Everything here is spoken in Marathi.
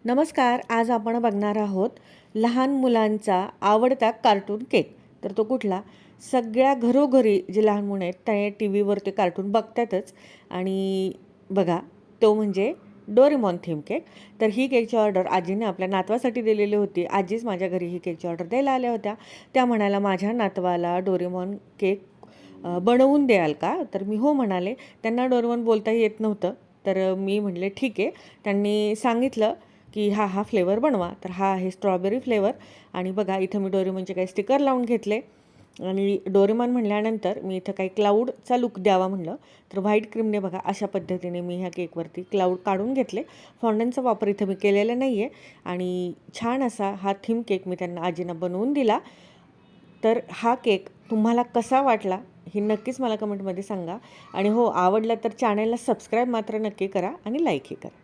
नमस्कार. आज आपण बघणार आहोत लहान मुलांचा आवडता कार्टून केक. तर तो कुठला? सगळ्या घरोघरी जे लहान मुलं आहेत ते टी व्हीवर ते कार्टून बघतातच आणि बघा तो म्हणजे डोरेमॉन थीम केक. तर ही केकची ऑर्डर आजीने आपल्या नातवासाठी दिलेली होती. आजीच माझ्या घरी ही केकची ऑर्डर द्यायला आल्या होत्या. त्या म्हणाल्या, "माझ्या नातवाला डोरेमॉन केक बनवून द्याल का?" तर मी हो म्हणाले. त्यांना डोरेमॉन बोलताही येत नव्हतं. तर मी म्हटले, "ठीक आहे." त्यांनी सांगितलं की हा फ्लेवर बनवा. तर हा आहे स्ट्रॉबेरी फ्लेवर आणि बघा इथं मी डोरेमॉनचे काही स्टिकर लावून घेतले आणि डोरेमॉन म्हणल्यानंतर मी इथं काही क्लाउडचा लुक द्यावा म्हणलं. तर व्हाईट क्रीमने बघा अशा पद्धतीने मी ह्या केकवरती क्लाउड काढून घेतले. फॉन्डंटचा वापर इथं मी केलेला नाही आहे आणि छान असा हा थीम केक मी त्यांना आजींना बनवून दिला. तर हा केक तुम्हाला कसा वाटला हे नक्कीच मला कमेंटमध्ये सांगा आणि हो आवडला तर चॅनलला सबस्क्राईब मात्र नक्की करा आणि लाईकही करा.